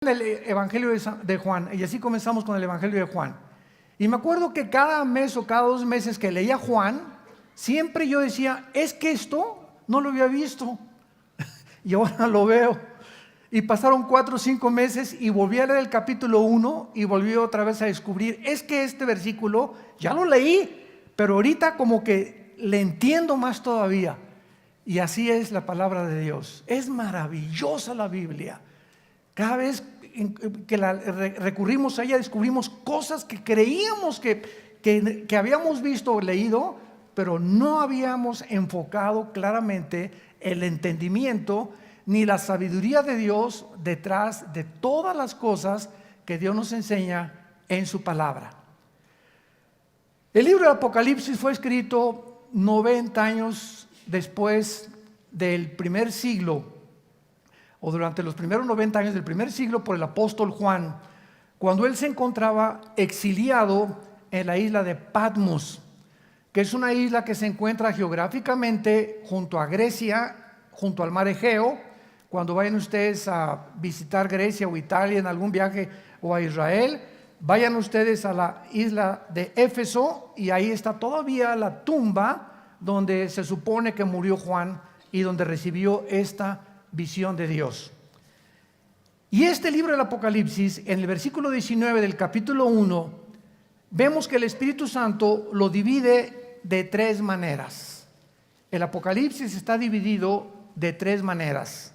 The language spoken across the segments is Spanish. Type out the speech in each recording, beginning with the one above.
El Evangelio de Juan, y así comenzamos con el Evangelio de Juan. Y me acuerdo que cada mes o cada 2 meses que leía Juan, siempre yo decía, es que esto no lo había visto y ahora lo veo. Y pasaron 4 o 5 meses y volví a leer el capítulo 1 y volví otra vez a descubrir, es que este versículo ya lo leí, pero ahorita como que le entiendo más todavía. Y así es la palabra de Dios. Es maravillosa la Biblia. Cada vez que recurrimos a ella descubrimos cosas que creíamos que habíamos visto o leído, pero no habíamos enfocado claramente el entendimiento ni la sabiduría de Dios detrás de todas las cosas que Dios nos enseña en su palabra. El libro de Apocalipsis fue escrito 90 años después del primer siglo, o durante los primeros 90 años del primer siglo, por el apóstol Juan, cuando él se encontraba exiliado en la isla de Patmos, que es una isla que se encuentra geográficamente junto a Grecia, junto al mar Egeo. Cuando vayan ustedes a visitar Grecia o Italia en algún viaje, o a Israel, vayan ustedes a la isla de Éfeso, y ahí está todavía la tumba donde se supone que murió Juan y donde recibió esta visión de Dios. Y este libro del Apocalipsis, en el versículo 19 del capítulo 1, vemos que el Espíritu Santo lo divide de 3 maneras. El Apocalipsis está dividido de 3 maneras.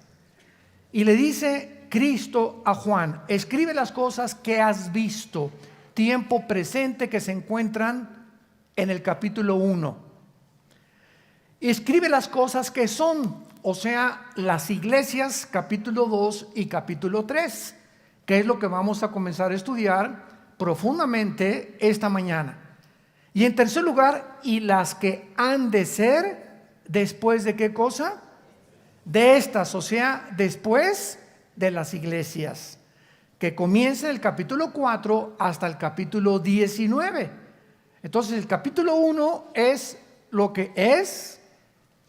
Y le dice Cristo a Juan: escribe las cosas que has visto, tiempo presente, que se encuentran en el capítulo 1. Escribe las cosas que son, o sea, las iglesias, capítulo 2 y capítulo 3, que es lo que vamos a comenzar a estudiar profundamente esta mañana. Y en tercer lugar, y las que han de ser después de ¿qué cosa? De estas, o sea, después de las iglesias, que comienza el capítulo 4 hasta el capítulo 19. Entonces el capítulo 1 es lo que es,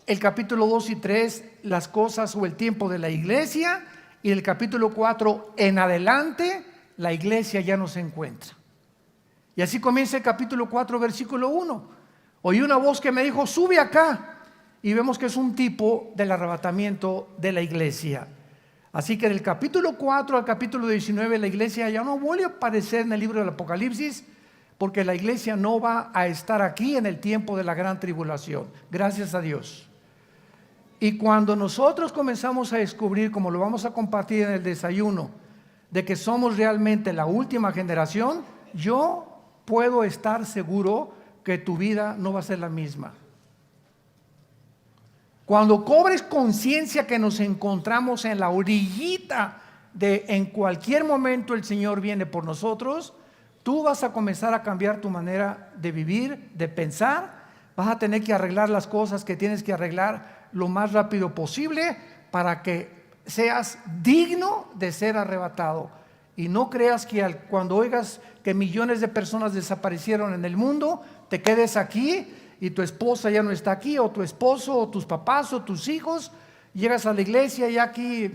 el capítulo 2 y 3 las cosas o el tiempo de la iglesia, y el capítulo 4 en adelante la iglesia ya no se encuentra. Y así comienza el capítulo 4, versículo 1. Oí una voz que me dijo: sube acá. Y vemos que es un tipo del arrebatamiento de la iglesia. Así que del capítulo 4 al capítulo 19 la iglesia ya no vuelve a aparecer en el libro del Apocalipsis, porque la iglesia no va a estar aquí en el tiempo de la gran tribulación. Gracias a Dios. Y cuando nosotros comenzamos a descubrir, como lo vamos a compartir en el desayuno, de que somos realmente la última generación, yo puedo estar seguro que tu vida no va a ser la misma. Cuando cobres conciencia que nos encontramos en la orillita de en cualquier momento el Señor viene por nosotros, tú vas a comenzar a cambiar tu manera de vivir, de pensar. Vas a tener que arreglar las cosas que tienes que arreglar lo más rápido posible para que seas digno de ser arrebatado. Y no creas que cuando oigas que millones de personas desaparecieron en el mundo, te quedes aquí y tu esposa ya no está aquí, o tu esposo, o tus papás, o tus hijos. Llegas a la iglesia y aquí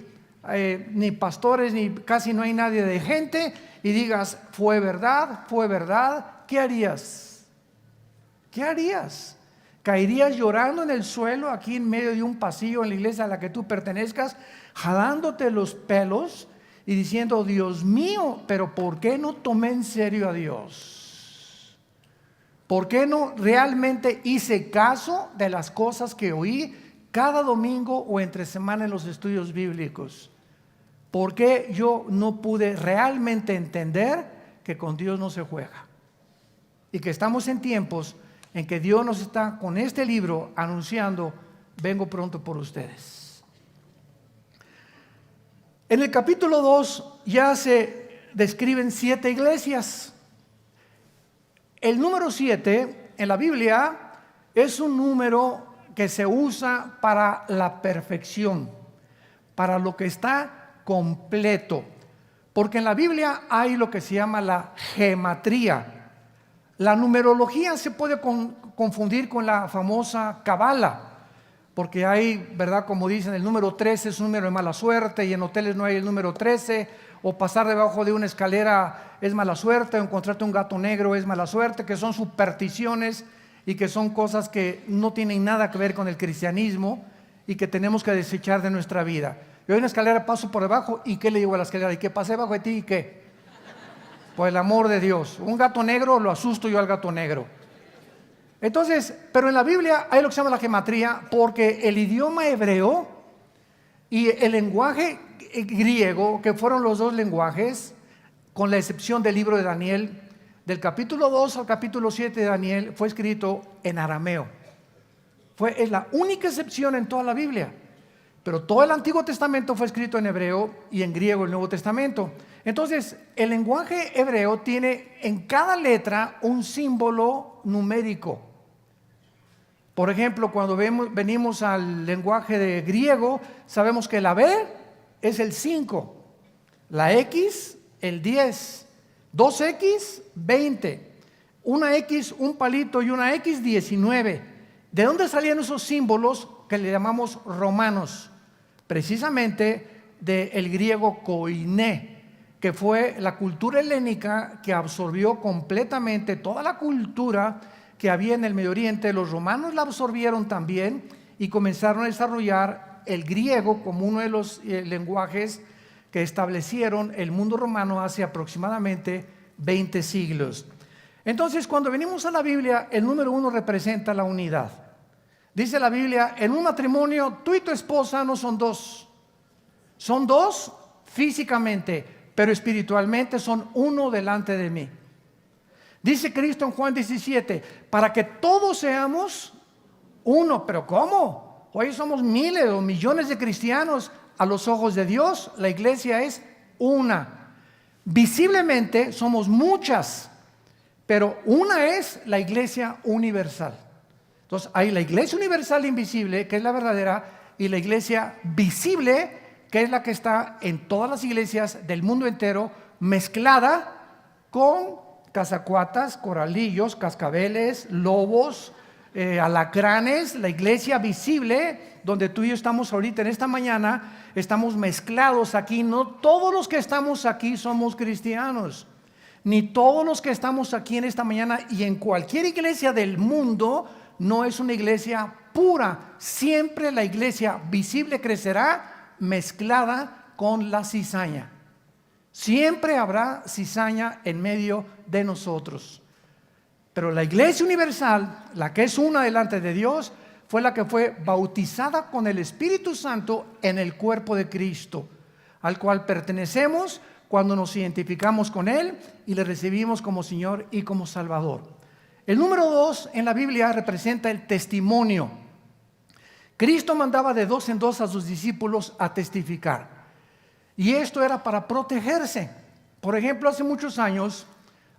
ni pastores, ni casi no hay nadie de gente, y digas: fue verdad, ¿qué harías? ¿Qué harías? ¿Caerías llorando en el suelo aquí en medio de un pasillo en la iglesia a la que tú pertenezcas, jalándote los pelos y diciendo: Dios mío, pero ¿por qué no tomé en serio a Dios? ¿Por qué no realmente hice caso de las cosas que oí cada domingo o entre semana en los estudios bíblicos? ¿Por qué yo no pude realmente entender que con Dios no se juega? Y que estamos en tiempos en que Dios nos está con este libro anunciando: vengo pronto por ustedes. En el capítulo 2 ya se describen 7 iglesias. El número 7 en la Biblia es un número que se usa para la perfección, para lo que está completo. Porque en la Biblia hay lo que se llama la gematría. La numerología se puede confundir con la famosa cábala, porque hay, ¿verdad? Como dicen, el número 13 es un número de mala suerte, y en hoteles no hay el número 13, o pasar debajo de una escalera es mala suerte, o encontrarte un gato negro es mala suerte, que son supersticiones y que son cosas que no tienen nada que ver con el cristianismo y que tenemos que desechar de nuestra vida. Yo en una escalera paso por debajo y ¿qué le digo a la escalera? ¿Y qué pasé debajo de ti y qué? Por el amor de Dios. Un gato negro, lo asusto yo al gato negro. Entonces, pero en la Biblia hay lo que se llama la gematría, porque el idioma hebreo y el lenguaje griego, que fueron los dos lenguajes, con la excepción del libro de Daniel, del capítulo 2 al capítulo 7 de Daniel, fue escrito en arameo. Es la única excepción en toda la Biblia. Pero todo el Antiguo Testamento fue escrito en hebreo y en griego el Nuevo Testamento. Entonces, el lenguaje hebreo tiene en cada letra un símbolo numérico. Por ejemplo, cuando venimos al lenguaje de griego, sabemos que la B es el 5, la X el 10, 2X 20, una X un palito y una X 19. ¿De dónde salían esos símbolos que le llamamos romanos? Precisamente del griego koiné, que fue la cultura helénica que absorbió completamente toda la cultura que había en el Medio Oriente. Los romanos la absorbieron también y comenzaron a desarrollar el griego como uno de los lenguajes que establecieron el mundo romano hace aproximadamente 20 siglos. Entonces, cuando venimos a la Biblia, el número 1 representa la unidad. Dice la Biblia, en un matrimonio tú y tu esposa no son dos. Son dos físicamente, pero espiritualmente son uno delante de mí. Dice Cristo en Juan 17, para que todos seamos uno. ¿Pero cómo? Hoy somos miles o millones de cristianos. A los ojos de Dios, la iglesia es una. Visiblemente somos muchas, pero una es la iglesia universal. Entonces hay la iglesia universal invisible, que es la verdadera, y la iglesia visible, que es la que está en todas las iglesias del mundo entero, mezclada con cazacuatas, coralillos, cascabeles, lobos, alacranes. La iglesia visible, donde tú y yo estamos ahorita en esta mañana, estamos mezclados aquí. No todos los que estamos aquí somos cristianos, ni todos los que estamos aquí en esta mañana y en cualquier iglesia del mundo no es una iglesia pura. Siempre la iglesia visible crecerá mezclada con la cizaña. Siempre habrá cizaña en medio de nosotros. Pero la iglesia universal, la que es una delante de Dios, fue la que fue bautizada con el Espíritu Santo en el cuerpo de Cristo, al cual pertenecemos cuando nos identificamos con Él y le recibimos como Señor y como Salvador. El número 2 en la Biblia representa el testimonio. Cristo mandaba de 2 en 2 a sus discípulos a testificar. Y esto era para protegerse. Por ejemplo, hace muchos años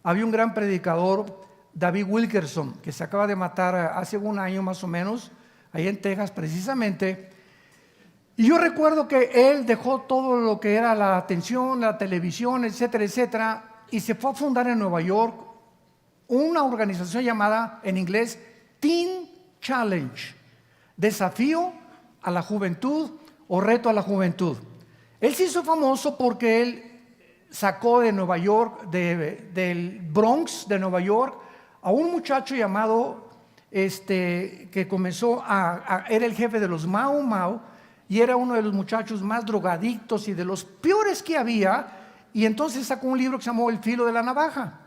había un gran predicador, David Wilkerson, que se acaba de matar hace un año más o menos, ahí en Texas precisamente. Y yo recuerdo que él dejó todo lo que era la atención, la televisión, etcétera, etcétera, y se fue a fundar en Nueva York una organización llamada en inglés Teen Challenge, desafío a la juventud o reto a la juventud. Él se hizo famoso porque él sacó de Nueva York, del Bronx de Nueva York, a un muchacho llamado, que comenzó era el jefe de los Mau Mau, y era uno de los muchachos más drogadictos y de los peores que había, y entonces sacó un libro que se llamó El filo de la navaja.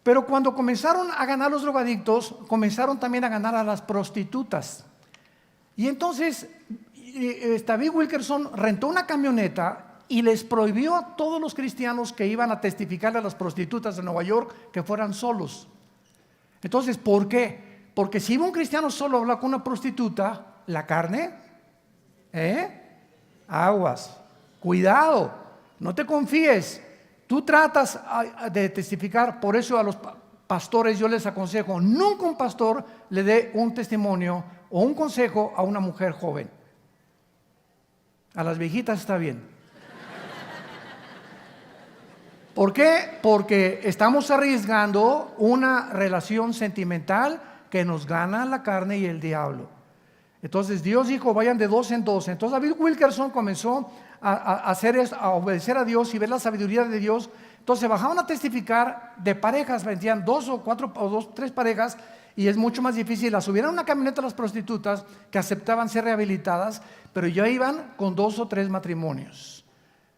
Pero cuando comenzaron a ganar los drogadictos, comenzaron también a ganar a las prostitutas. Y entonces David Wilkerson rentó una camioneta y les prohibió a todos los cristianos que iban a testificar a las prostitutas de Nueva York que fueran solos. Entonces, ¿por qué? Porque si iba un cristiano solo a hablar con una prostituta, la carne, aguas, cuidado, no te confíes. Tú tratas de testificar. Por eso a los pastores yo les aconsejo, nunca un pastor le dé un testimonio o un consejo a una mujer joven. A las viejitas está bien. ¿Por qué? Porque estamos arriesgando una relación sentimental que nos gana la carne y el diablo. Entonces Dios dijo, vayan de 2 en 2. Entonces David Wilkerson comenzó a obedecer a Dios y ver la sabiduría de Dios. Entonces bajaban a testificar de parejas, vendían 2 o 4 o 2, 3 parejas, y es mucho más difícil. Las subieron a una camioneta las prostitutas que aceptaban ser rehabilitadas, pero ya iban con 2 o 3 matrimonios.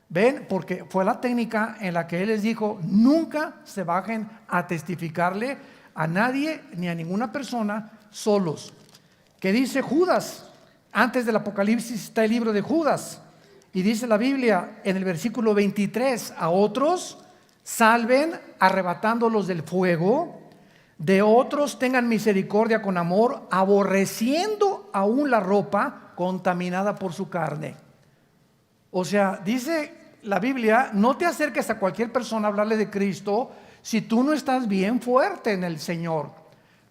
¿Ven? Porque fue la técnica en la que Él les dijo: nunca se bajen a testificarle a nadie ni a ninguna persona solos. ¿Qué dice Judas? Antes del Apocalipsis está el libro de Judas, y dice la Biblia en el versículo 23: a otros salven arrebatándolos del fuego, de otros tengan misericordia con amor, aborreciendo aún la ropa contaminada por su carne. O sea, dice la Biblia: no te acerques a cualquier persona a hablarle de Cristo si tú no estás bien fuerte en el Señor.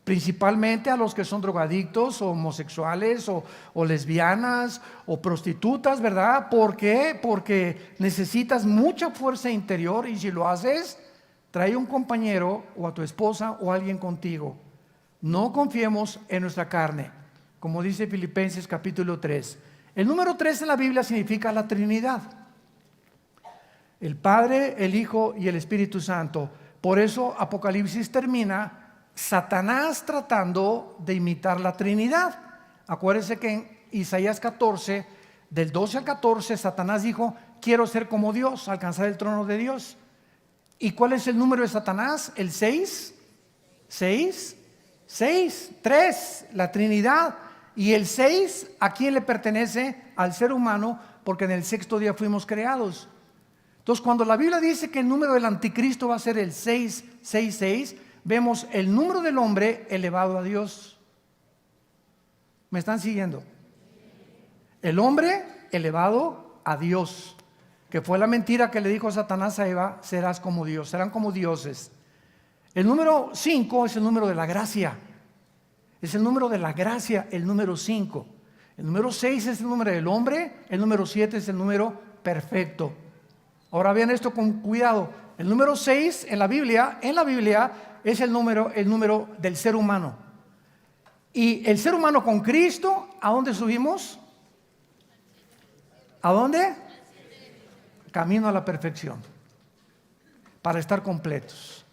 Principalmente a los que son drogadictos o homosexuales o lesbianas o prostitutas, ¿verdad? ¿Por qué? Porque necesitas mucha fuerza interior, y si lo haces, trae un compañero o a tu esposa o alguien contigo. No confiemos en nuestra carne, como dice Filipenses capítulo 3. El número 3 en la Biblia significa la Trinidad: el Padre, el Hijo y el Espíritu Santo. Por eso Apocalipsis termina Satanás tratando de imitar la Trinidad. Acuérdense que en Isaías 14, del 12 al 14, Satanás dijo: quiero ser como Dios, alcanzar el trono de Dios. ¿Y cuál es el número de Satanás? El 6, 3, la Trinidad. Y el 6, ¿a quién le pertenece? Al ser humano, porque en el sexto día fuimos creados. Entonces, cuando la Biblia dice que el número del anticristo va a ser el 666, vemos el número del hombre elevado a Dios. ¿Me están siguiendo? El hombre elevado a Dios, que fue la mentira que le dijo Satanás a Eva: serás como Dios, serán como dioses. El número 5 es el número de la gracia. Es el número de la gracia, el número 5. El número 6 es el número del hombre. El número 7 es el número perfecto. Ahora vean esto con cuidado. El número 6 en la Biblia es el número del ser humano. Y el ser humano con Cristo, ¿a dónde subimos? ¿A dónde? Camino a la perfección, para estar completos.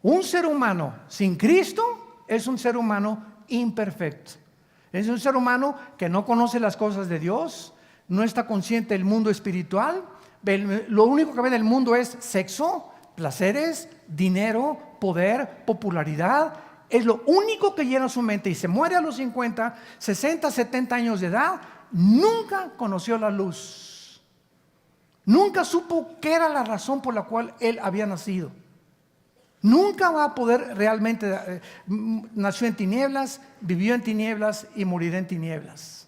Un ser humano sin Cristo es un ser humano imperfecto. Es un ser humano que no conoce las cosas de Dios, no está consciente del mundo espiritual. Lo único que ve en el mundo es sexo, placeres, dinero, poder, popularidad. Es lo único que llena su mente, y se muere a los 50, 60, 70 años de edad. Nunca conoció la luz. Nunca supo qué era la razón por la cual él había nacido. Nunca va a poder realmente. Nació en tinieblas, vivió en tinieblas y morirá en tinieblas.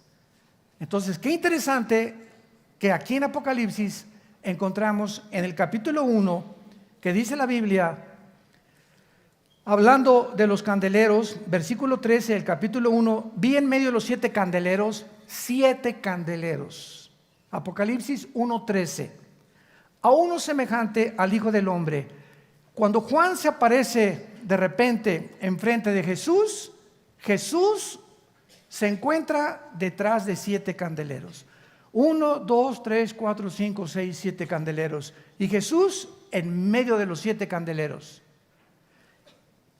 Entonces, qué interesante que aquí en Apocalipsis encontramos en el capítulo 1, que dice la Biblia, hablando de los candeleros, versículo 13 del capítulo 1: vi en medio de los 7 candeleros, 7 candeleros. Apocalipsis 1:13. A uno semejante al Hijo del Hombre. Cuando Juan se aparece de repente enfrente de Jesús, Jesús se encuentra detrás de 7 candeleros. 1, 2, 3, 4, 5, 6, 7 candeleros. Y Jesús en medio de los 7 candeleros.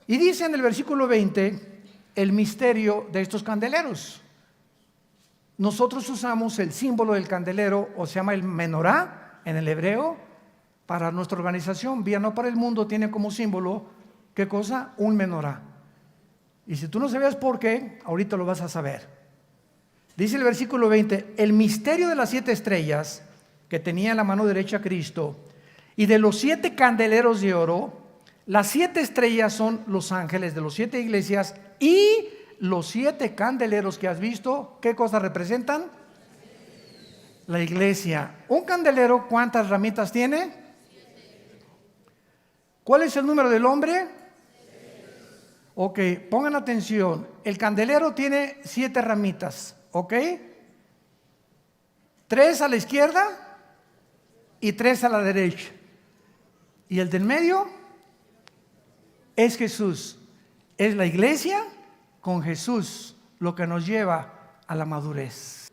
Y dice en el versículo 20 el misterio de estos candeleros. Nosotros usamos el símbolo del candelero, o se llama el menorá en el hebreo, para nuestra organización. Vía No para el Mundo tiene como símbolo, ¿qué cosa? Un menorá. Y si tú no sabías por qué, ahorita lo vas a saber. Dice el versículo 20: el misterio de las 7 estrellas que tenía en la mano derecha Cristo, y de los 7 candeleros de oro. Las 7 estrellas son los ángeles de los 7 iglesias, y los 7 candeleros que has visto, ¿qué cosa representan? La iglesia. Un candelero, ¿cuántas ramitas tiene? 7. ¿Cuál es el número del hombre? 7. Ok, pongan atención. El candelero tiene 7 ramitas. ¿Ok? 3 a la izquierda y 3 a la derecha. ¿Y el del medio? Es Jesús. Es la iglesia con Jesús lo que nos lleva a la madurez.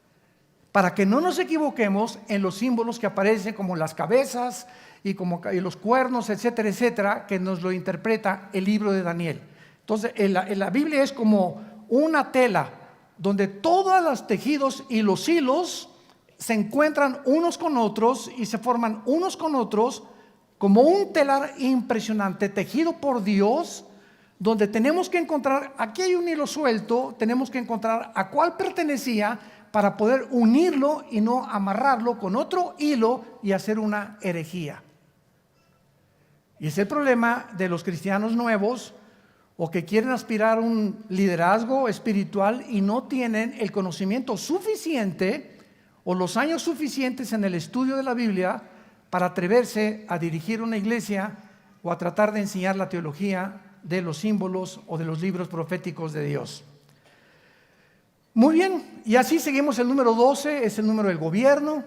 para que no nos equivoquemos en los símbolos que aparecen como las cabezas y los cuernos, etcétera, etcétera, que nos lo interpreta el libro de Daniel. Entonces, la Biblia es como una tela donde todos los tejidos y los hilos se encuentran unos con otros y se forman unos con otros como un telar impresionante tejido por Dios, donde tenemos que encontrar, aquí hay un hilo suelto, tenemos que encontrar a cuál pertenecía para poder unirlo y no amarrarlo con otro hilo y hacer una herejía. Y es el problema de los cristianos nuevos o que quieren aspirar a un liderazgo espiritual y no tienen el conocimiento suficiente o los años suficientes en el estudio de la Biblia para atreverse a dirigir una iglesia o a tratar de enseñar la teología de los símbolos o de los libros proféticos de Dios. Muy bien, y así seguimos. El número 12 es el número del gobierno,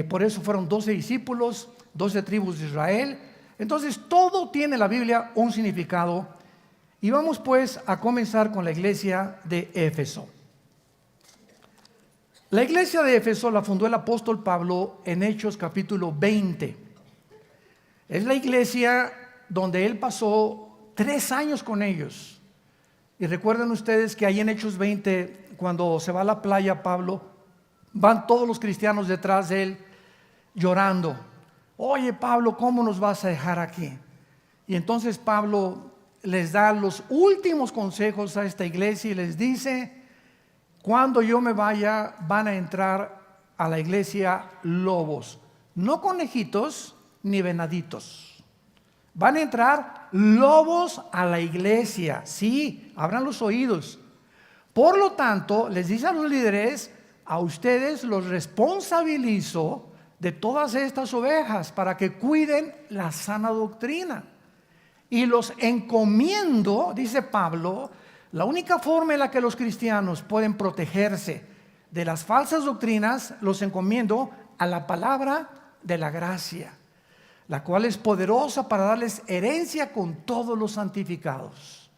por eso fueron 12 discípulos, 12 tribus de Israel. Entonces todo tiene en la Biblia un significado. Y vamos pues a comenzar con la iglesia de Éfeso. La iglesia de Éfeso la fundó el apóstol Pablo en Hechos capítulo 20. Es la iglesia donde él pasó 3 años con ellos. Y recuerden ustedes que ahí en Hechos 20, cuando se va a la playa Pablo, van todos los cristianos detrás de él llorando. Oye Pablo, ¿cómo nos vas a dejar aquí? Y entonces Pablo les da los últimos consejos a esta iglesia y les dice: cuando yo me vaya van a entrar a la iglesia lobos, no conejitos ni venaditos. Van a entrar lobos a la iglesia. Sí, abran los oídos. Por lo tanto, les dice a los líderes: a ustedes los responsabilizo de todas estas ovejas para que cuiden la sana doctrina. Y los encomiendo, dice Pablo, la única forma en la que los cristianos pueden protegerse de las falsas doctrinas, los encomiendo a la palabra de la gracia, la cual es poderosa para darles herencia con todos los santificados.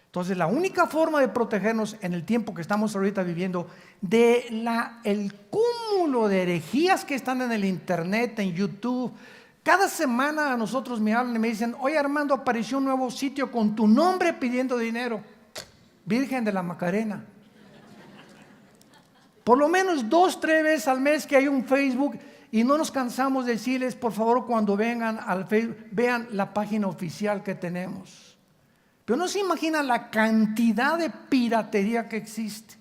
Entonces, la única forma de protegernos en el tiempo que estamos ahorita viviendo el cúmulo de herejías que están en el internet, en YouTube. Cada semana a nosotros me hablan y me dicen: oye Armando, apareció un nuevo sitio con tu nombre pidiendo dinero. Virgen de la Macarena. Por lo menos 2, 3 veces al mes que hay un Facebook. Y no nos cansamos de decirles: por favor, cuando vengan al Facebook, vean la página oficial que tenemos. Pero no se imaginan la cantidad de piratería que existe.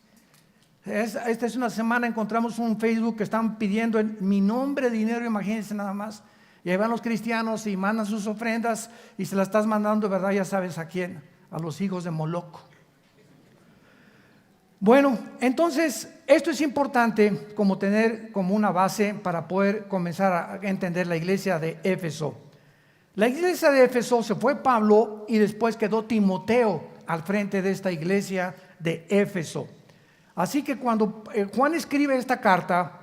Esta es una semana, encontramos un Facebook que están pidiendo en mi nombre dinero, imagínense nada más. Y ahí van los cristianos y mandan sus ofrendas y se las estás mandando, ¿verdad? Ya sabes a quién, a los hijos de Moloco. Bueno, entonces esto es importante como tener como una base para poder comenzar a entender la iglesia de Éfeso. La iglesia de Éfeso se fue Pablo y después quedó Timoteo al frente de esta iglesia de Éfeso. Así que cuando Juan escribe esta carta,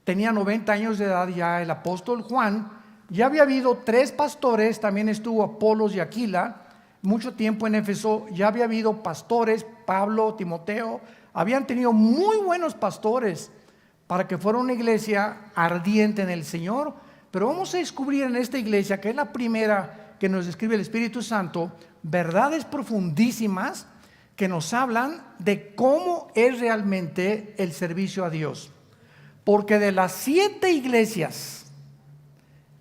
tenía 90 años de edad ya el apóstol Juan. Ya había habido 3 pastores, también estuvo Apolos y Aquila. Mucho tiempo en Éfeso ya había habido pastores, Pablo, Timoteo, habían tenido muy buenos pastores para que fuera una iglesia ardiente en el Señor. Pero vamos a descubrir en esta iglesia, que es la primera que nos describe el Espíritu Santo, verdades profundísimas que nos hablan de cómo es realmente el servicio a Dios. Porque de las 7 iglesias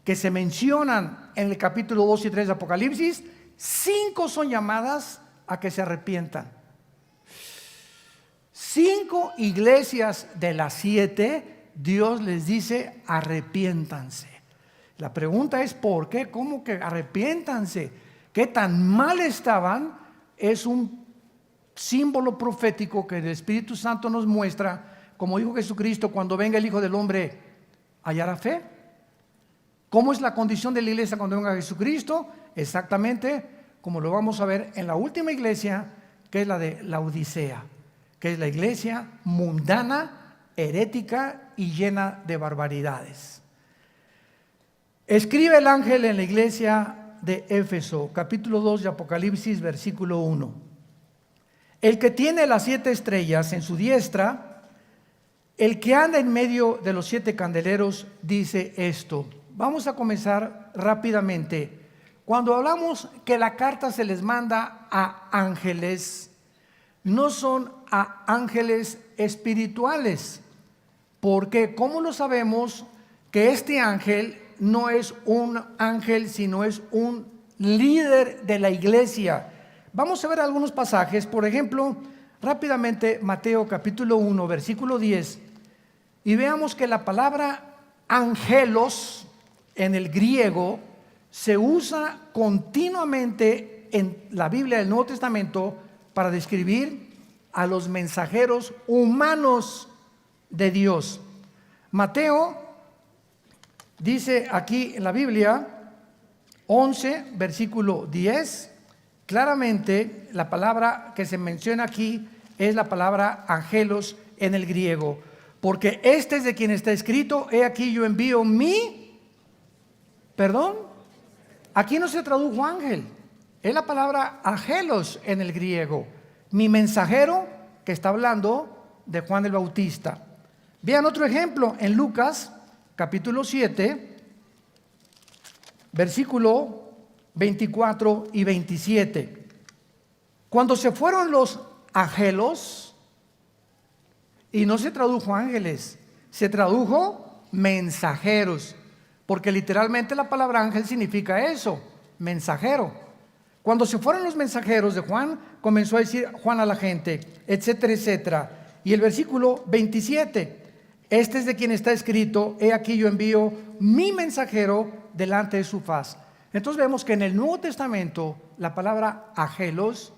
que se mencionan en el capítulo 2 y 3 de Apocalipsis, 5 son llamadas a que se arrepientan. 5 iglesias de las 7, Dios les dice: arrepiéntanse. La pregunta es: ¿por qué? ¿Cómo que arrepiéntanse? ¿Qué tan mal estaban? Es un símbolo profético que el Espíritu Santo nos muestra. Como dijo Jesucristo: cuando venga el Hijo del Hombre, ¿hallará fe? ¿Cómo es la condición de la iglesia cuando venga Jesucristo? Exactamente como lo vamos a ver en la última iglesia, que es la de Laodicea, que es la iglesia mundana, herética y llena de barbaridades. Escribe el ángel en la iglesia de Éfeso, capítulo 2 de Apocalipsis, versículo 1. El que tiene las 7 estrellas en su diestra, el que anda en medio de los 7 candeleros dice esto. Vamos a comenzar rápidamente. Cuando hablamos que la carta se les manda a ángeles, no son a ángeles espirituales, porque ¿cómo lo sabemos que este ángel no es un ángel, sino es un líder de la iglesia? Vamos a ver algunos pasajes, por ejemplo, rápidamente Mateo capítulo 1, versículo 10, y veamos que la palabra angelos en el griego se usa continuamente en la Biblia del Nuevo Testamento para describir a los mensajeros humanos de Dios. Mateo dice aquí en la Biblia 11, versículo 10, claramente la palabra que se menciona aquí es la palabra angelos en el griego, porque este es de quien está escrito: he aquí yo envío aquí no se tradujo ángel, es la palabra angelos en el griego, mi mensajero, que está hablando de Juan el Bautista. Vean otro ejemplo en Lucas capítulo 7, versículo 24 y 27. Cuando se fueron los angelos, y no se tradujo ángeles, se tradujo mensajeros, porque literalmente la palabra ángel significa eso, mensajero. Cuando se fueron los mensajeros de Juan, comenzó a decir Juan a la gente, etcétera, etcétera. Y el versículo 27, este es de quien está escrito: he aquí yo envío mi mensajero delante de su faz. Entonces vemos que en el Nuevo Testamento la palabra angelos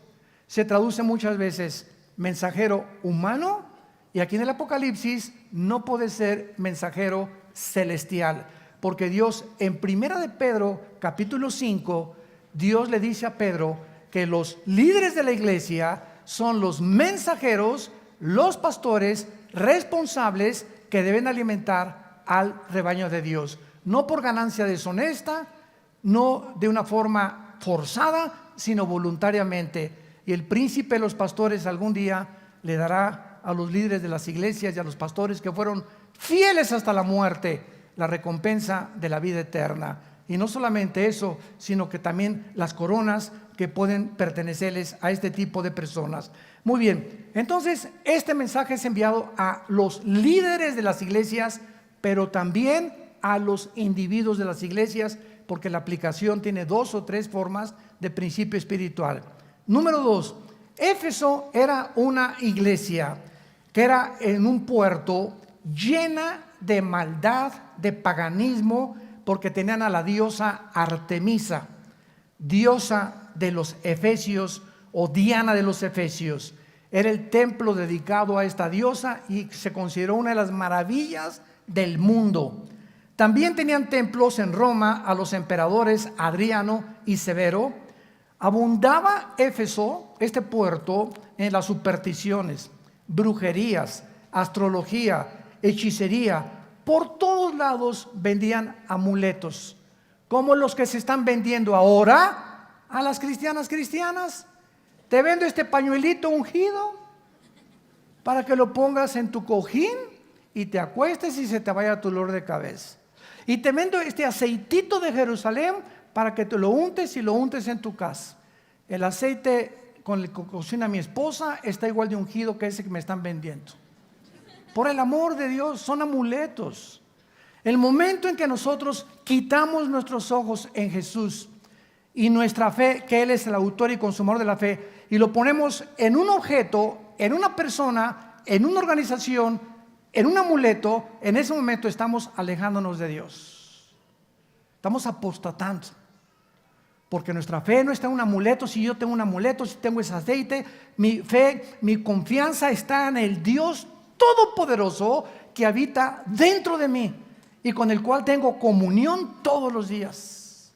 se traduce muchas veces mensajero humano, y aquí en el Apocalipsis no puede ser mensajero celestial, porque Dios en Primera de Pedro capítulo 5, Dios le dice a Pedro que los líderes de la iglesia son los mensajeros, los pastores responsables que deben alimentar al rebaño de Dios, no por ganancia deshonesta, no de una forma forzada, sino voluntariamente. Y el príncipe de los pastores algún día le dará a los líderes de las iglesias y a los pastores que fueron fieles hasta la muerte la recompensa de la vida eterna. Y no solamente eso, sino que también las coronas que pueden pertenecerles a este tipo de personas. Muy bien, entonces este mensaje es enviado a los líderes de las iglesias, pero también a los individuos de las iglesias, porque la aplicación tiene 2 o 3 formas de principio espiritual. Número 2, Éfeso era una iglesia que era en un puerto llena de maldad, de paganismo, porque tenían a la diosa Artemisa, diosa de los efesios o Diana de los efesios. Era el templo dedicado a esta diosa y se consideró una de las maravillas del mundo. También tenían templos en Roma a los emperadores Adriano y Severo. Abundaba Éfeso, este puerto, en las supersticiones, brujerías, astrología, hechicería. Por todos lados vendían amuletos, como los que se están vendiendo ahora a las cristianas. Te vendo este pañuelito ungido para que lo pongas en tu cojín y te acuestes y se te vaya tu dolor de cabeza. Y te vendo este aceitito de Jerusalén para que te lo untes y lo untes en tu casa. El aceite con el que cocina mi esposa está igual de ungido que ese que me están vendiendo. Por el amor de Dios, son amuletos. El momento en que nosotros quitamos nuestros ojos en Jesús y nuestra fe, que Él es el autor y consumador de la fe, y lo ponemos en un objeto, en una persona, en una organización, en un amuleto, en ese momento estamos alejándonos de Dios. Estamos apostatando. Porque nuestra fe no está en un amuleto. Si yo tengo un amuleto, si tengo ese aceite, mi fe, mi confianza está en el Dios todopoderoso que habita dentro de mí y con el cual tengo comunión todos los días.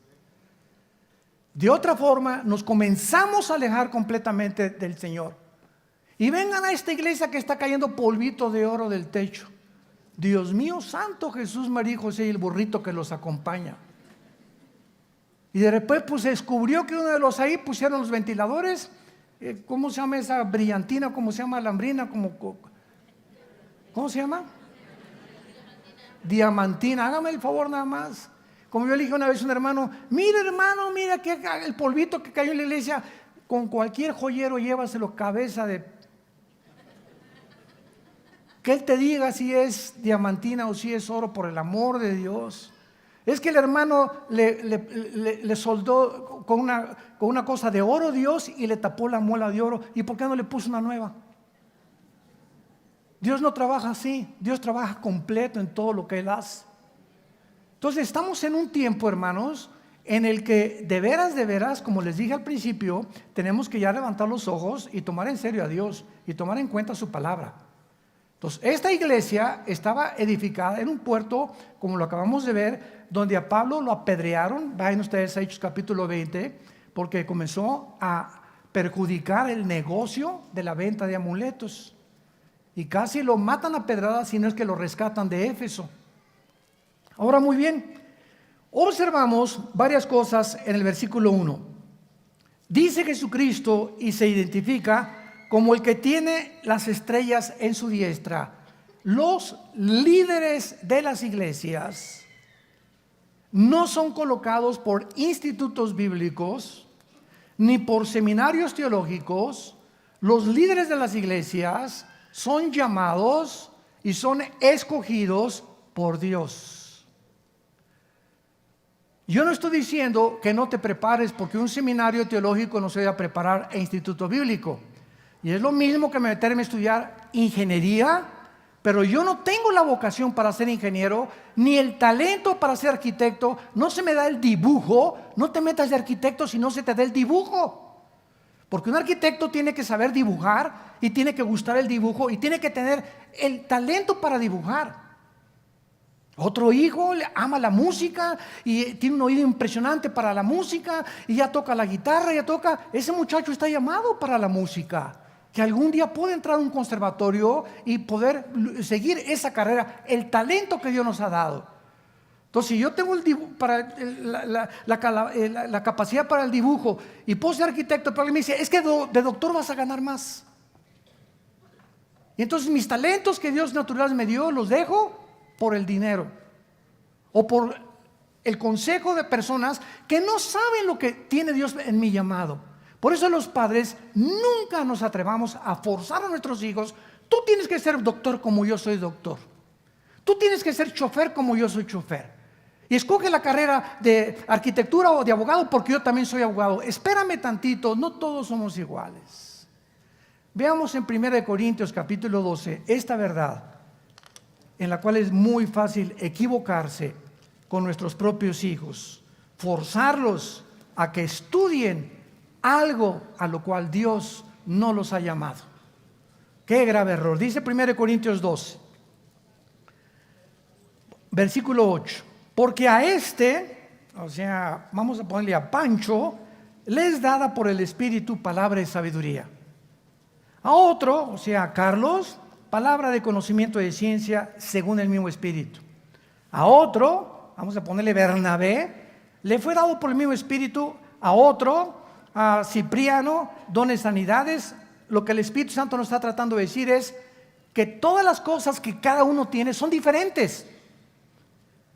De otra forma, nos comenzamos a alejar completamente del Señor. Y vengan a esta iglesia que está cayendo polvito de oro del techo. Dios mío santo, Jesús, María y José y el burrito que los acompaña. Y de repente pues se descubrió que uno de los ahí pusieron los ventiladores. ¿Cómo se llama esa brillantina? ¿Cómo se llama la lambrina? ¿Cómo se llama? diamantina. Hágame el favor nada más. Como yo le dije una vez a un hermano, mira que el polvito que cayó en la iglesia, con cualquier joyero llévaselo cabeza de... Que él te diga si es diamantina o si es oro, por el amor de Dios. Es que el hermano le soldó con una cosa de oro Dios y le tapó la muela de oro. ¿Y por qué no le puso una nueva? Dios no trabaja así. Dios trabaja completo en todo lo que Él hace. Entonces estamos en un tiempo, hermanos, en el que de veras, como les dije al principio, tenemos que ya levantar los ojos y tomar en serio a Dios y tomar en cuenta su palabra. Entonces, esta iglesia estaba edificada en un puerto, como lo acabamos de ver, donde a Pablo lo apedrearon. Vayan ustedes a Hechos capítulo 20, porque comenzó a perjudicar el negocio de la venta de amuletos. Y casi lo matan a pedradas, si no es que lo rescatan de Éfeso. Ahora, muy bien, observamos varias cosas en el versículo 1. Dice Jesucristo y se identifica como el que tiene las estrellas en su diestra. Los líderes de las iglesias no son colocados por institutos bíblicos ni por seminarios teológicos. Los líderes de las iglesias son llamados y son escogidos por Dios. Yo no estoy diciendo que no te prepares, porque un seminario teológico no se debe preparar e instituto bíblico. Y es lo mismo que meterme a estudiar ingeniería, pero yo no tengo la vocación para ser ingeniero, ni el talento para ser arquitecto. No se me da el dibujo. No te metas de arquitecto si no se te da el dibujo. Porque un arquitecto tiene que saber dibujar y tiene que gustar el dibujo y tiene que tener el talento para dibujar. Otro hijo ama la música y tiene un oído impresionante para la música y ya toca la guitarra, ese muchacho está llamado para la música, que algún día puede entrar a un conservatorio y poder seguir esa carrera, el talento que Dios nos ha dado. Entonces, si yo tengo la capacidad para el dibujo y puedo ser arquitecto, pero él me dice, es que de doctor vas a ganar más. Y entonces mis talentos que Dios natural me dio, los dejo por el dinero o por el consejo de personas que no saben lo que tiene Dios en mi llamado. Por eso los padres nunca nos atrevamos a forzar a nuestros hijos. Tú tienes que ser doctor como yo soy doctor. Tú tienes que ser chofer como yo soy chofer. Y escoge la carrera de arquitectura o de abogado porque yo también soy abogado. Espérame tantito, no todos somos iguales. Veamos en 1 Corintios capítulo 12 esta verdad, en la cual es muy fácil equivocarse con nuestros propios hijos, forzarlos a que estudien algo a lo cual Dios no los ha llamado. Qué grave error. Dice 1 Corintios 12, versículo 8, porque a vamos a ponerle a Pancho, le es dada por el Espíritu palabra de sabiduría. A otro, a Carlos, palabra de conocimiento de ciencia según el mismo Espíritu. A otro, vamos a ponerle Bernabé, le fue dado por el mismo Espíritu. A otro, a Cipriano, dones sanidades. Lo que el Espíritu Santo nos está tratando de decir es que todas las cosas que cada uno tiene son diferentes.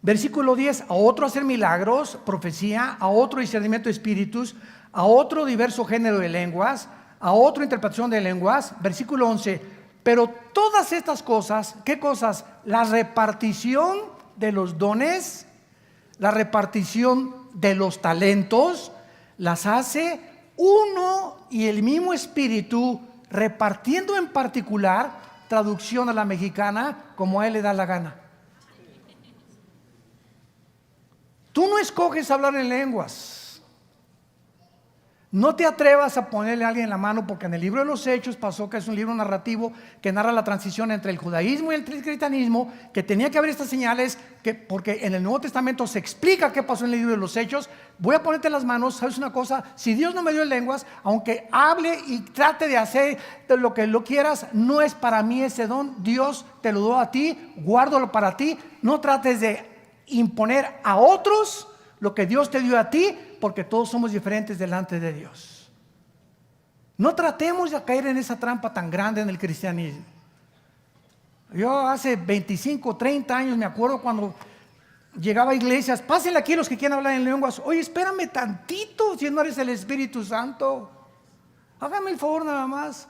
Versículo 10, a otro hacer milagros, profecía, a otro discernimiento de espíritus, a otro diverso género de lenguas, a otro interpretación de lenguas. Versículo 11, pero todas estas cosas, ¿qué cosas? La repartición de los dones, la repartición de los talentos, las hace uno y el mismo Espíritu, repartiendo en particular, traducción a la mexicana, como a él le da la gana. Tú no escoges hablar en lenguas. No te atrevas a ponerle a alguien en la mano, porque en el libro de los Hechos pasó que es un libro narrativo que narra la transición entre el judaísmo y el cristianismo, que tenía que haber estas señales, porque en el Nuevo Testamento se explica qué pasó en el libro de los Hechos. Voy a ponerte las manos. ¿Sabes una cosa? Si Dios no me dio lenguas, aunque hable y trate de hacer lo que lo quieras, no es para mí ese don. Dios te lo dio a ti, guárdalo para ti. No trates de imponer a otros lo que Dios te dio a ti, porque todos somos diferentes delante de Dios. No tratemos de caer en esa trampa tan grande en el cristianismo. Yo hace 25, 30 años me acuerdo cuando llegaba a iglesias, pásenle aquí los que quieran hablar en lenguas. Oye, espérame tantito, si no eres el Espíritu Santo. Hágame el favor nada más.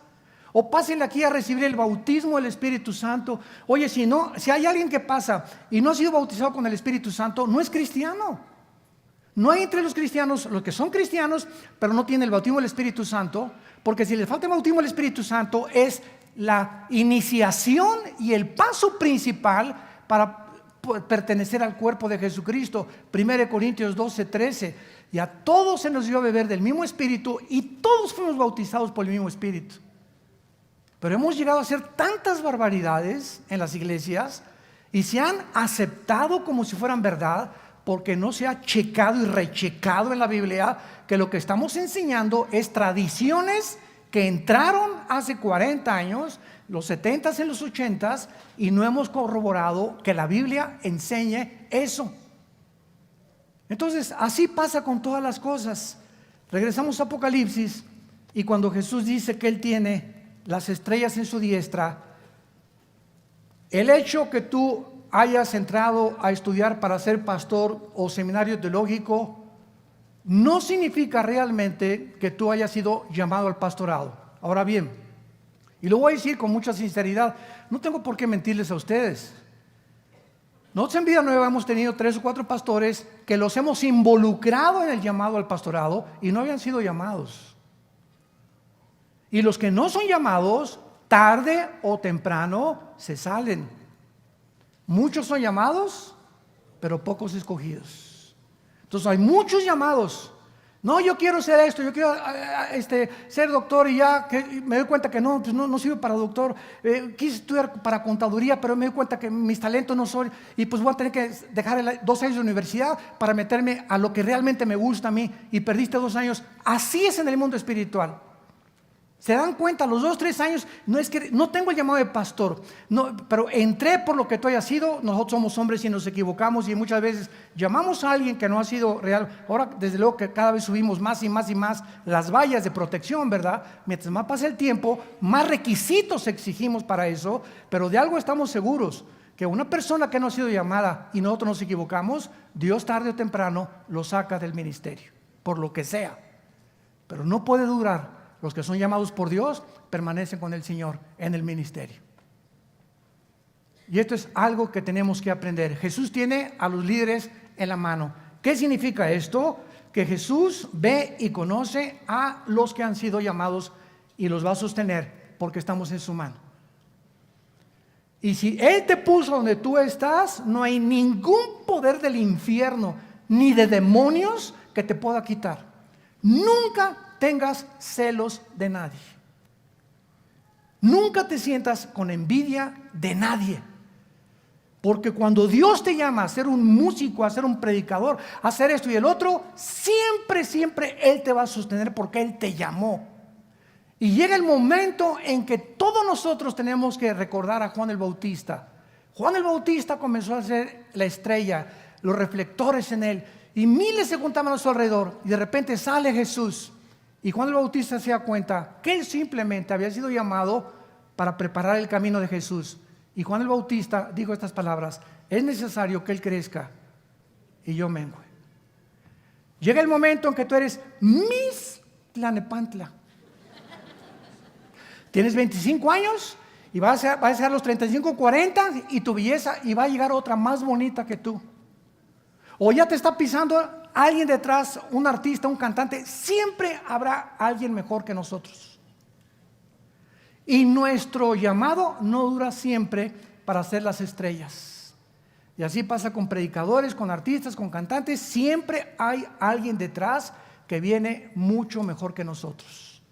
O pásenle aquí a recibir el bautismo del Espíritu Santo. Oye, si hay alguien que pasa y no ha sido bautizado con el Espíritu Santo, no es cristiano. No hay entre los cristianos, los que son cristianos, pero no tienen el bautismo del Espíritu Santo, porque si les falta el bautismo del Espíritu Santo es la iniciación y el paso principal para pertenecer al cuerpo de Jesucristo. 1 Corintios 12, 13. Y a todos se nos dio a beber del mismo Espíritu y todos fuimos bautizados por el mismo Espíritu. Pero hemos llegado a hacer tantas barbaridades en las iglesias y se han aceptado como si fueran verdad, porque no se ha checado y rechecado en la Biblia que lo que estamos enseñando es tradiciones que entraron hace 40 años, los 70s y los 80s, y no hemos corroborado que la Biblia enseñe eso. Entonces, así pasa con todas las cosas. Regresamos a Apocalipsis, y cuando Jesús dice que Él tiene las estrellas en su diestra, el hecho que tú hayas entrado a estudiar para ser pastor o seminario teológico no significa realmente que tú hayas sido llamado al pastorado. Ahora bien, y lo voy a decir con mucha sinceridad, no tengo por qué mentirles a ustedes. Nosotros en Vida Nueva hemos tenido 3 o 4 pastores que los hemos involucrado en el llamado al pastorado y no habían sido llamados. Y los que no son llamados, tarde o temprano se salen. Muchos son llamados, pero pocos escogidos. Entonces hay muchos llamados. No, yo quiero ser esto, yo quiero ser doctor, y ya que me doy cuenta que no sirve para doctor. Quise estudiar para contaduría, pero me doy cuenta que mis talentos no son, y pues voy a tener que dejar 2 años de universidad para meterme a lo que realmente me gusta a mí, y perdiste 2 años. Así es en el mundo espiritual. Se dan cuenta, a los 2, 3 años, no es que no tengo el llamado de pastor, no, pero entré por lo que tú hayas sido. Nosotros somos hombres y nos equivocamos, y muchas veces llamamos a alguien que no ha sido real. Ahora, desde luego que cada vez subimos más y más y más las vallas de protección, ¿verdad? Mientras más pasa el tiempo, más requisitos exigimos para eso, pero de algo estamos seguros, que una persona que no ha sido llamada y nosotros nos equivocamos, Dios tarde o temprano lo saca del ministerio, por lo que sea. Pero no puede durar. Los que son llamados por Dios permanecen con el Señor en el ministerio. Y esto es algo que tenemos que aprender. Jesús tiene a los líderes en la mano. ¿Qué significa esto? Que Jesús ve y conoce a los que han sido llamados y los va a sostener porque estamos en su mano. Y si Él te puso donde tú estás, no hay ningún poder del infierno ni de demonios que te pueda quitar. Nunca tengas celos de nadie. Nunca te sientas con envidia de nadie. Porque cuando Dios te llama a ser un músico, a ser un predicador, a hacer esto y el otro, siempre Él te va a sostener porque Él te llamó. Y llega el momento en que todos nosotros tenemos que recordar a Juan el Bautista. Juan el Bautista comenzó a ser la estrella, los reflectores en él, y miles se juntaban a su alrededor, y de repente sale Jesús. Y Juan el Bautista se da cuenta que él simplemente había sido llamado para preparar el camino de Jesús. Y Juan el Bautista dijo estas palabras: es necesario que él crezca y yo mengue. Llega el momento en que tú eres Miss Tlanepantla. Tienes 25 años y vas a ser a los 35, 40, y tu belleza, y va a llegar otra más bonita que tú. O ya te está pisando alguien detrás, un artista, un cantante. Siempre habrá alguien mejor que nosotros. Y nuestro llamado no dura siempre para ser las estrellas. Y así pasa con predicadores, con artistas, con cantantes. Siempre hay alguien detrás que viene mucho mejor que nosotros.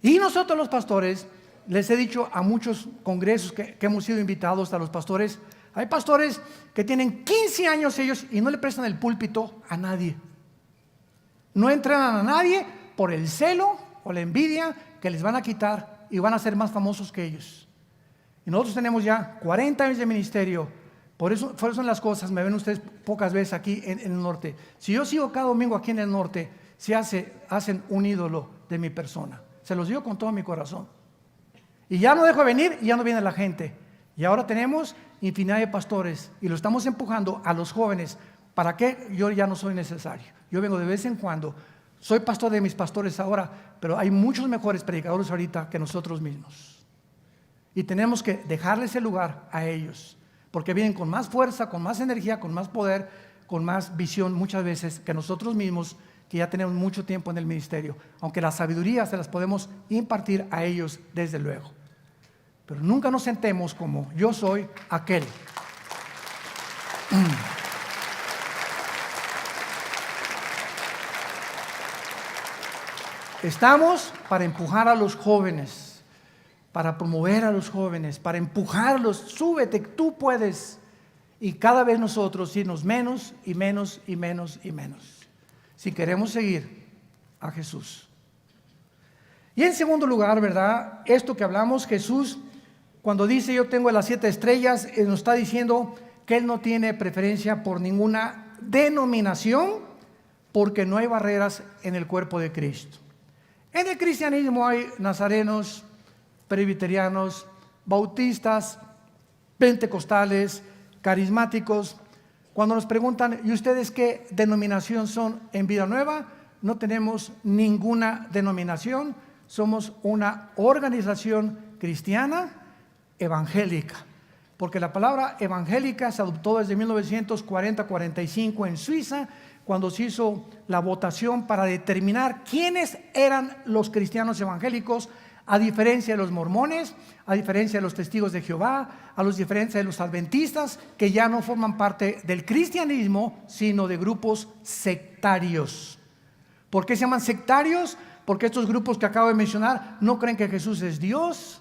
Y nosotros los pastores, les he dicho a muchos congresos que hemos sido invitados a los pastores, hay pastores que tienen 15 años ellos y no le prestan el púlpito a nadie. No entrenan a nadie por el celo o la envidia que les van a quitar y van a ser más famosos que ellos. Y nosotros tenemos ya 40 años de ministerio. Por eso son las cosas. Me ven ustedes pocas veces aquí en el norte. Si yo sigo cada domingo aquí en el norte, hacen un ídolo de mi persona. Se los digo con todo mi corazón. Y ya no dejo de venir y ya no viene la gente. Y ahora tenemos infinidad de pastores y lo estamos empujando a los jóvenes. ¿Para qué? Yo ya no soy necesario. Yo vengo de vez en cuando. Soy pastor de mis pastores ahora, pero hay muchos mejores predicadores ahorita que nosotros mismos. Y tenemos que dejarles el lugar a ellos, porque vienen con más fuerza, con más energía, con más poder, con más visión muchas veces que nosotros mismos, que ya tenemos mucho tiempo en el ministerio. Aunque la sabiduría se las podemos impartir a ellos desde luego. Pero nunca nos sentemos como yo soy aquel. Estamos para empujar a los jóvenes, para promover a los jóvenes, para empujarlos. Súbete, tú puedes. Y cada vez nosotros irnos menos y menos y menos y menos, si queremos seguir a Jesús. Y en segundo lugar, ¿verdad? Esto que hablamos, Jesús, cuando dice yo tengo las 7 estrellas, nos está diciendo que Él no tiene preferencia por ninguna denominación, porque no hay barreras en el cuerpo de Cristo. En el cristianismo hay nazarenos, presbiterianos, bautistas, pentecostales, carismáticos. Cuando nos preguntan, ¿y ustedes qué denominación son en Vida Nueva? No tenemos ninguna denominación, somos una organización cristiana evangélica, porque la palabra evangélica se adoptó desde 1940-45 en Suiza, cuando se hizo la votación para determinar quiénes eran los cristianos evangélicos, a diferencia de los mormones, a diferencia de los testigos de Jehová, a diferencia de los adventistas, que ya no forman parte del cristianismo, sino de grupos sectarios. ¿Por qué se llaman sectarios? Porque estos grupos que acabo de mencionar no creen que Jesús es Dios,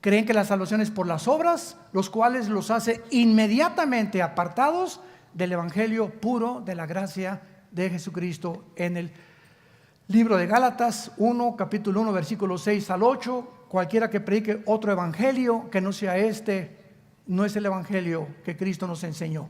creen que la salvación es por las obras, los cuales los hace inmediatamente apartados del evangelio puro de la gracia de Jesucristo. En el libro de Gálatas 1, capítulo 1, versículos 6 al 8, cualquiera que predique otro evangelio que no sea este, no es el evangelio que Cristo nos enseñó.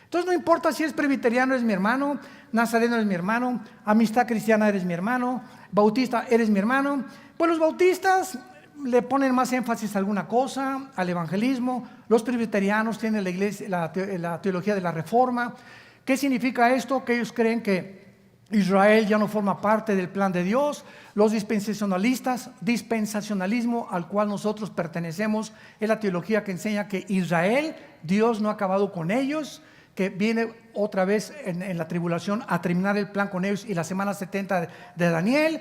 Entonces no importa si es presbiteriano, es mi hermano, nazareno es mi hermano, amistad cristiana eres mi hermano, bautista eres mi hermano. Pues los bautistas le ponen más énfasis a alguna cosa, al evangelismo. Los presbiterianos tienen la iglesia, la teología de la reforma. ¿Qué significa esto? Que ellos creen que Israel ya no forma parte del plan de Dios. Los dispensacionalistas, dispensacionalismo al cual nosotros pertenecemos, es la teología que enseña que Israel, Dios no ha acabado con ellos, que viene otra vez en la tribulación a terminar el plan con ellos, y la semana 70 de Daniel.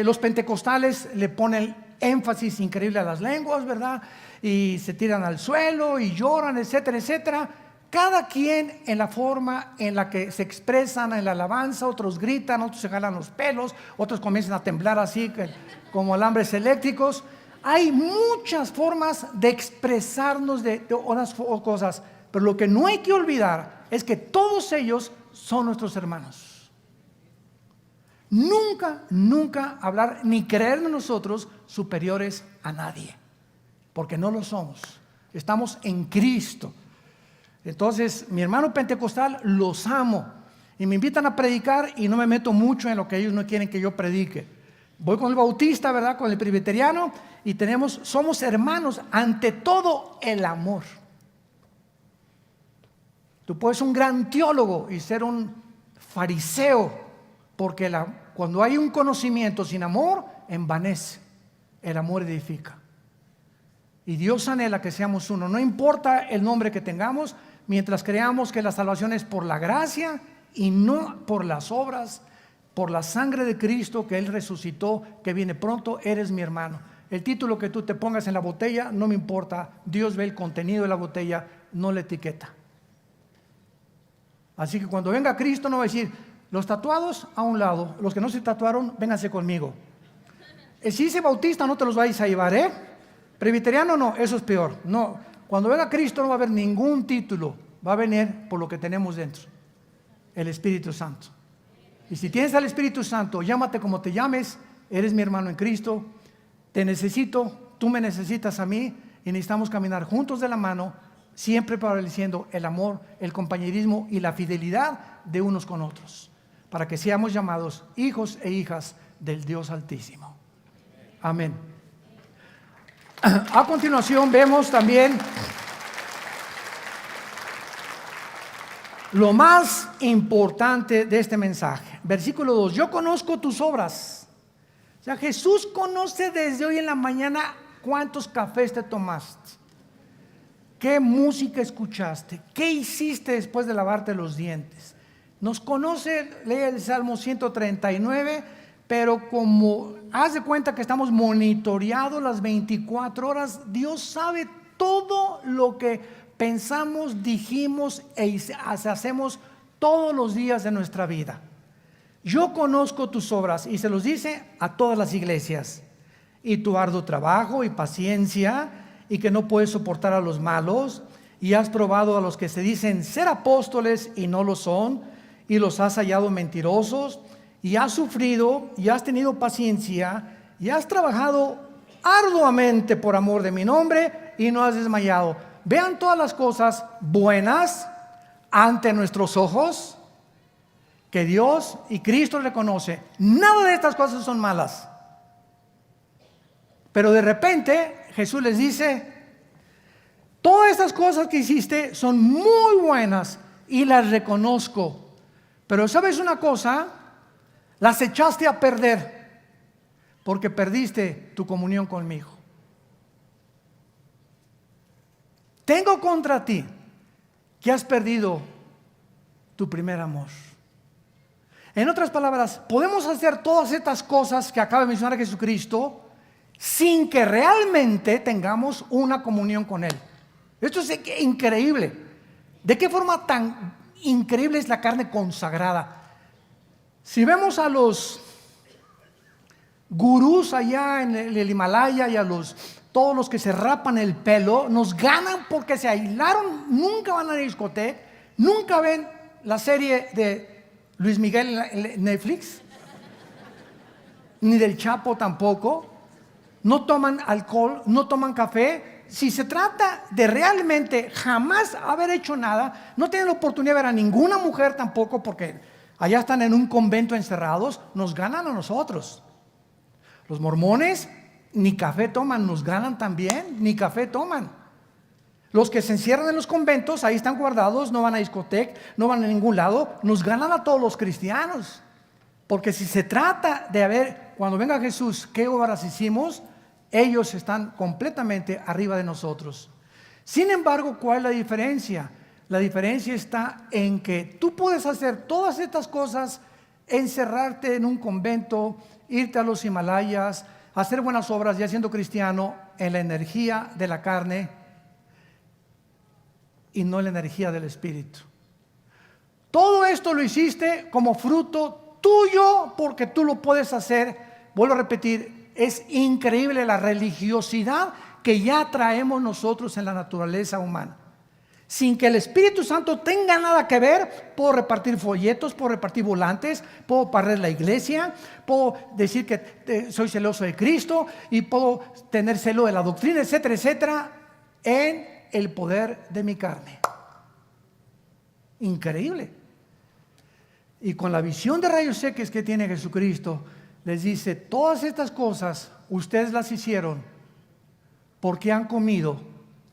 Los pentecostales le ponen énfasis increíble a las lenguas, ¿verdad? Y se tiran al suelo y lloran, etcétera, etcétera. Cada quien en la forma en la que se expresan en la alabanza. Otros gritan, otros se jalan los pelos, otros comienzan a temblar así como alambres eléctricos. Hay muchas formas de expresarnos de unas cosas, pero lo que no hay que olvidar es que todos ellos son nuestros hermanos. Nunca, nunca hablar ni creernos nosotros superiores a nadie, porque no lo somos. Estamos en Cristo. Entonces, mi hermano pentecostal los amo y me invitan a predicar y no me meto mucho en lo que ellos no quieren que yo predique. Voy con el bautista, ¿verdad? Con el presbiteriano, y somos hermanos ante todo el amor. Tú puedes ser un gran teólogo y ser un fariseo, porque cuando hay un conocimiento sin amor, envanece. El amor edifica. Y Dios anhela que seamos uno. No importa el nombre que tengamos, mientras creamos que la salvación es por la gracia y no por las obras, por la sangre de Cristo, que Él resucitó, que viene pronto, eres mi hermano. El título que tú te pongas en la botella no me importa. Dios ve el contenido de la botella, no la etiqueta. Así que cuando venga Cristo no va a decir, los tatuados a un lado, los que no se tatuaron, vénganse conmigo. Si dice bautista, no te los vais a llevar, ¿eh? Presbiteriano no, eso es peor. No, cuando venga Cristo no va a haber ningún título, va a venir por lo que tenemos dentro, el Espíritu Santo. Y si tienes al Espíritu Santo, llámate como te llames, eres mi hermano en Cristo, te necesito, tú me necesitas a mí, y necesitamos caminar juntos de la mano, siempre prevaleciendo el amor, el compañerismo y la fidelidad de unos con otros, para que seamos llamados hijos e hijas del Dios Altísimo. Amén. A continuación vemos también lo más importante de este mensaje. Versículo 2, yo conozco tus obras. O sea, Jesús conoce desde hoy en la mañana cuántos cafés te tomaste, qué música escuchaste, qué hiciste después de lavarte los dientes. Nos conoce, lee el Salmo 139, pero como haz de cuenta que estamos monitoreados las 24 horas, Dios sabe todo lo que pensamos, dijimos e hacemos todos los días de nuestra vida. Yo conozco tus obras, y se los dice a todas las iglesias, y tu arduo trabajo y paciencia, y que no puedes soportar a los malos, y has probado a los que se dicen ser apóstoles y no lo son, y los has hallado mentirosos, y has sufrido y has tenido paciencia y has trabajado arduamente por amor de mi nombre y no has desmayado. Vean todas las cosas buenas ante nuestros ojos que Dios y Cristo reconoce. Nada de estas cosas son malas. Pero de repente Jesús les dice: todas estas cosas que hiciste son muy buenas y las reconozco. Pero ¿sabes una cosa? Las echaste a perder porque perdiste tu comunión conmigo. Tengo contra ti que has perdido tu primer amor. En otras palabras, podemos hacer todas estas cosas que acaba de mencionar Jesucristo sin que realmente tengamos una comunión con Él. Esto es increíble. ¿De qué forma tan increíble es la carne consagrada? Si vemos a los gurús allá en el Himalaya y a todos los que se rapan el pelo, nos ganan porque se aislaron, nunca van a la discoteca, nunca ven la serie de Luis Miguel en Netflix, ni del Chapo tampoco, no toman alcohol, no toman café. Si se trata de realmente jamás haber hecho nada, no tienen la oportunidad de ver a ninguna mujer tampoco, porque allá están en un convento encerrados, nos ganan a nosotros. Los mormones ni café toman, nos ganan también, ni café toman. Los que se encierran en los conventos, ahí están guardados, no van a discoteca, no van a ningún lado, nos ganan a todos los cristianos. Porque si se trata de ver, cuando venga Jesús, qué obras hicimos, ellos están completamente arriba de nosotros. Sin embargo, ¿cuál es la diferencia? La diferencia está en que tú puedes hacer todas estas cosas, encerrarte en un convento, irte a los Himalayas, hacer buenas obras ya siendo cristiano, en la energía de la carne y no en la energía del Espíritu. Todo esto lo hiciste como fruto tuyo porque tú lo puedes hacer. Vuelvo a repetir, es increíble la religiosidad que ya traemos nosotros en la naturaleza humana. Sin que el Espíritu Santo tenga nada que ver, puedo repartir folletos, puedo repartir volantes, puedo barrer la iglesia, puedo decir que soy celoso de Cristo y puedo tener celo de la doctrina, etcétera, etcétera, en el poder de mi carne. Increíble. Y con la visión de rayos X que tiene Jesucristo, les dice: todas estas cosas ustedes las hicieron porque han comido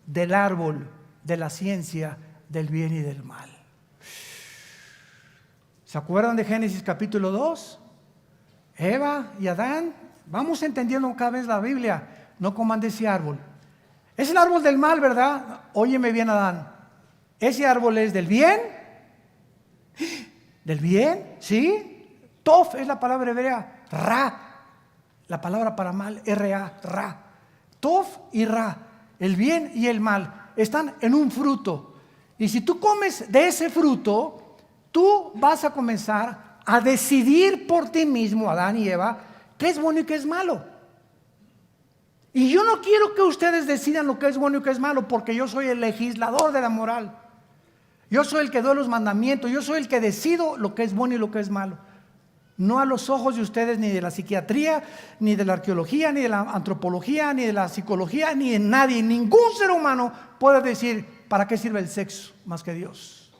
del árbol de la ciencia del bien y del mal. ¿Se acuerdan de Génesis capítulo 2? Eva y Adán. Vamos entendiendo cada vez la Biblia. No coman de ese árbol. Es el árbol del mal, ¿verdad? Óyeme bien, Adán. Ese árbol es del bien. ¿Del bien? ¿Sí? Tof es la palabra hebrea. Ra, la palabra para mal, R-A, Ra. Tof y Ra, el bien y el mal, están en un fruto. Y si tú comes de ese fruto, tú vas a comenzar a decidir por ti mismo, Adán y Eva, qué es bueno y qué es malo. Y yo no quiero que ustedes decidan lo que es bueno y qué es malo, porque yo soy el legislador de la moral. Yo soy el que doy los mandamientos, yo soy el que decido lo que es bueno y lo que es malo. No a los ojos de ustedes, ni de la psiquiatría, ni de la arqueología, ni de la antropología, ni de la psicología, ni de nadie. Ningún ser humano puede decir para qué sirve el sexo más que Dios.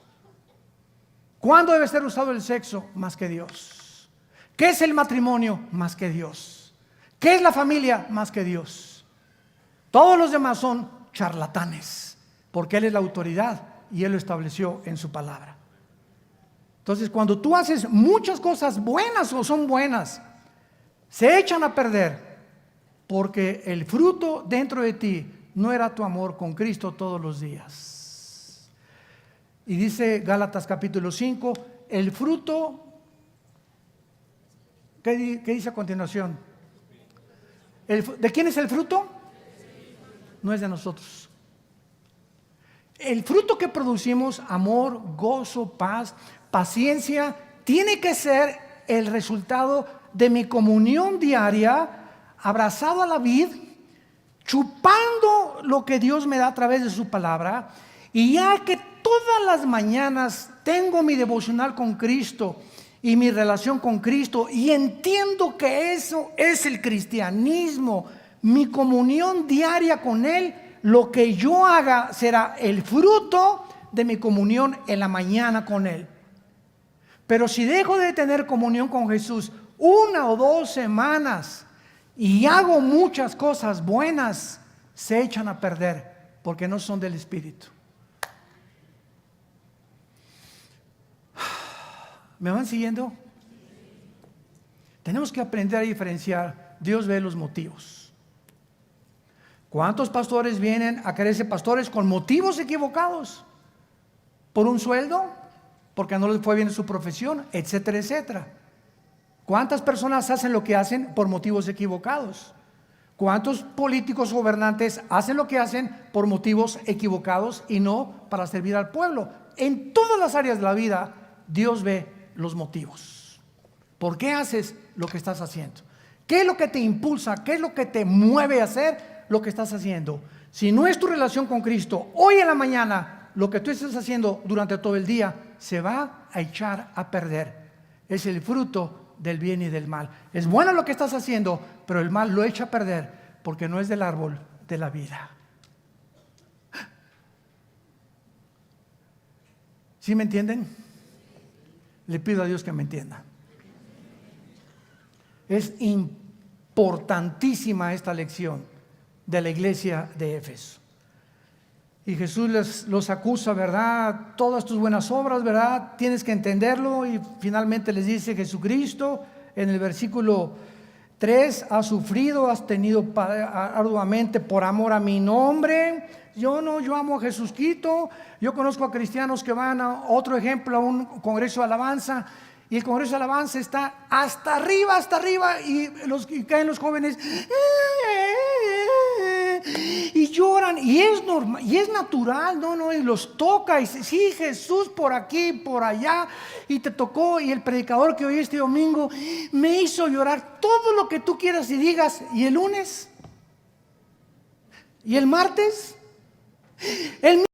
¿Cuándo debe ser usado el sexo más que Dios? ¿Qué es el matrimonio más que Dios? ¿Qué es la familia más que Dios? Todos los demás son charlatanes, porque Él es la autoridad y Él lo estableció en su palabra. Entonces, cuando tú haces muchas cosas buenas o son buenas, se echan a perder porque el fruto dentro de ti no era tu amor con Cristo todos los días. Y dice Gálatas capítulo 5, el fruto, ¿qué dice a continuación? ¿De quién es el fruto? No es de nosotros. El fruto que producimos, amor, gozo, paz, paciencia, tiene que ser el resultado de mi comunión diaria, abrazado a la vid, chupando lo que Dios me da a través de su palabra. Y ya que todas las mañanas tengo mi devocional con Cristo y mi relación con Cristo, y entiendo que eso es el cristianismo, mi comunión diaria con Él, lo que yo haga será el fruto de mi comunión en la mañana con Él. Pero si dejo de tener comunión con Jesús 1 o 2 semanas y hago muchas cosas buenas, se echan a perder porque no son del Espíritu. ¿Me van siguiendo? Tenemos que aprender a diferenciar. Dios ve los motivos. ¿Cuántos pastores vienen a quererse pastores con motivos equivocados? ¿Por un sueldo? Porque no les fue bien en su profesión, etcétera, etcétera. ¿Cuántas personas hacen lo que hacen por motivos equivocados? ¿Cuántos políticos gobernantes hacen lo que hacen por motivos equivocados y no para servir al pueblo? En todas las áreas de la vida, Dios ve los motivos. ¿Por qué haces lo que estás haciendo? ¿Qué es lo que te impulsa? ¿Qué es lo que te mueve a hacer lo que estás haciendo? Si no es tu relación con Cristo, hoy en la mañana, lo que tú estás haciendo durante todo el día se va a echar a perder. Es el fruto del bien y del mal. Es bueno lo que estás haciendo, pero el mal lo echa a perder porque no es del árbol de la vida. ¿Sí me entienden? Le pido a Dios que me entienda. Es importantísima esta lección de la iglesia de Éfeso. Y Jesús los acusa, ¿verdad? Todas tus buenas obras, ¿verdad? Tienes que entenderlo. Y finalmente les dice: Jesucristo, en el versículo 3, has sufrido, has tenido arduamente por amor a mi nombre. Yo amo a Jesucristo. Yo conozco a cristianos que van a otro ejemplo, a un congreso de alabanza, y el congreso de alabanza está hasta arriba, y caen los jóvenes y lloran, y es normal, y es natural, y los toca, y sí, Jesús por aquí, por allá, y te tocó, y el predicador que oí este domingo me hizo llorar, todo lo que tú quieras y digas. Y el lunes, y el martes, el